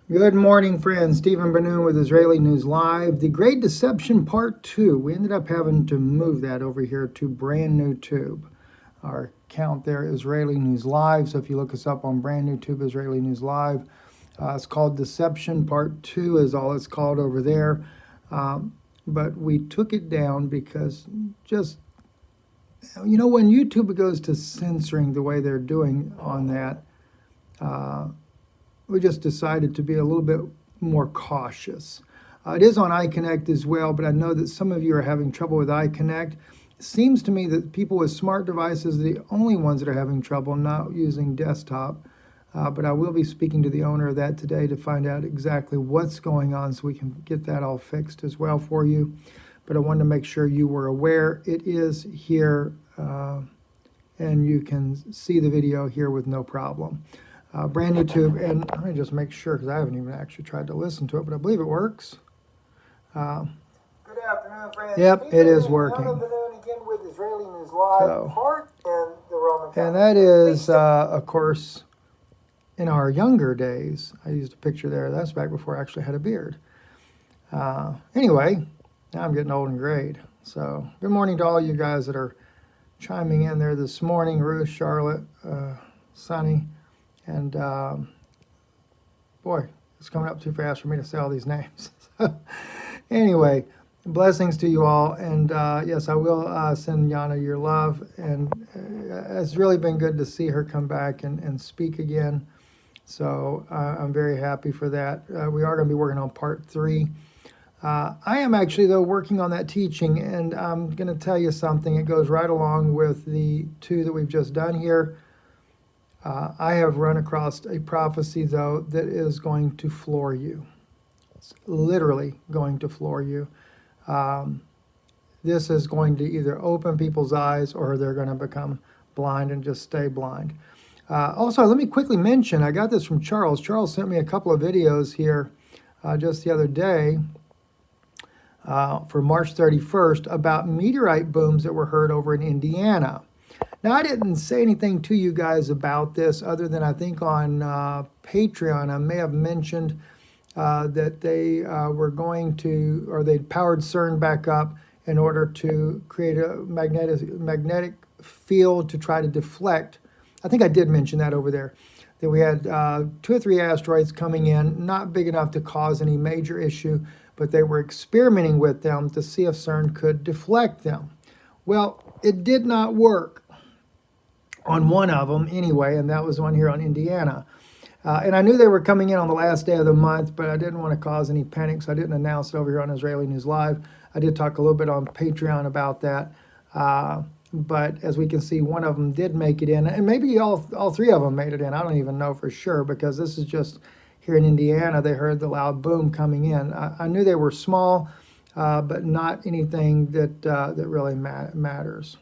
Good morning, friends. Stephen Benoon with Israeli News Live. The Great Deception Part 2. We ended up having to move that over here to brand new tube. Our account there, Israeli News Live. So if you look us up on brand new tube, Israeli News Live, it's called Deception Part 2 is all it's called over there. But we took it down because just, when YouTube goes to censoring the way they're doing on that, we just decided to be a little bit more cautious. It is on iConnect as well, but I know that some of you are having trouble with iConnect. It seems to me that people with smart devices are the only ones that are having trouble not using desktop. But I will be speaking to the owner of that today to find out exactly what's going on so we can get that all fixed as well for you. But I wanted to make sure you were aware it is here and you can see the video here with no problem. Brand new tube, and let me just make sure because I haven't even actually tried to listen to it, but I believe it works. Good afternoon, friends. Yep, it is working. Again with Israeli News Live, and that is, of course, in our younger days. I used a picture there. That's back before I actually had a beard. Anyway, now I'm getting old and grayed. So good morning to all you guys that are chiming in there this morning. Ruth, Charlotte, Sonny. And boy, it's coming up too fast for me to say all these names. Anyway, blessings to you all. And yes, I will send Yana your love. And it's really been good to see her come back and speak again. So I'm very happy for that. We are going to be working on part 3. I am actually, though, working on that teaching. And I'm going to tell you something. It goes right along with the 2 that we've just done here. I have run across a prophecy, though, that is going to floor you. It's literally going to floor you. This is going to either open people's eyes or they're going to become blind and just stay blind. Also, let me quickly mention, I got this from Charles. Charles sent me a couple of videos here just the other day for March 31st about meteorite booms that were heard over in Indiana. Now, I didn't say anything to you guys about this other than I think on Patreon I may have mentioned that they were going to, or they'd powered CERN back up in order to create a magnetic field to try to deflect. I think I did mention that over there, that we had 2 or 3 asteroids coming in, not big enough to cause any major issue, but they were experimenting with them to see if CERN could deflect them. Well, it did not work on one of them anyway, and that was one here on Indiana. And I knew they were coming in on the last day of the month, but I didn't want to cause any panic, so I didn't announce it over here on Israeli News Live. I did talk a little bit on Patreon about that, but as we can see, one of them did make it in, and maybe all 3 of them made it in. I don't even know for sure, because this is just here in Indiana. They heard the loud boom coming in. I knew they were small, but not anything that really matters.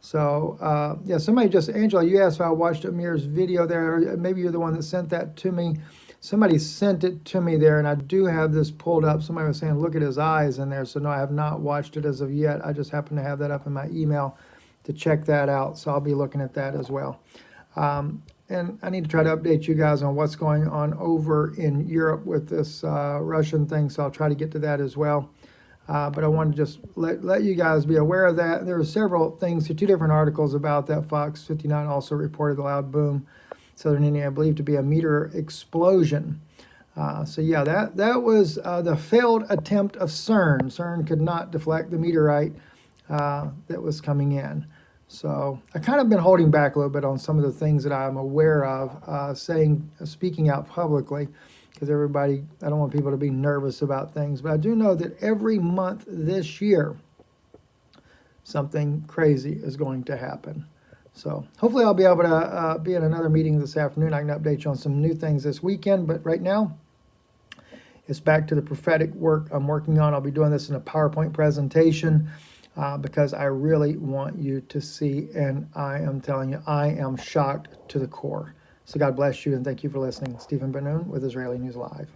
Yeah, somebody just, Angela, you asked if I watched Amir's video there. Maybe you're the one that sent that to me. Somebody sent it to me there, and I do have this pulled up. Somebody was saying, look at his eyes in there. So no, I have not watched it as of yet. I just happen to have that up in my email to check that out. So I'll be looking at that as well. And I need to try to update you guys on what's going on over in Europe with this Russian thing. So I'll try to get to that as well. But I wanted to just let you guys be aware of that. There were several things, 2 different articles about that. Fox 59 also reported the loud boom, Southern India, I believe to be a meteor explosion. So yeah, that was the failed attempt of CERN. CERN could not deflect the meteorite that was coming in. So I kind of been holding back a little bit on some of the things that I'm aware of, speaking out publicly. Because everybody, I don't want people to be nervous about things. But I do know that every month this year, something crazy is going to happen. So hopefully I'll be able to be in another meeting this afternoon. I can update you on some new things this weekend. But right now, it's back to the prophetic work I'm working on. I'll be doing this in a PowerPoint presentation because I really want you to see. And I am telling you, I am shocked to the core. So God bless you, and thank you for listening. Stephen Benoon with Israeli News Live.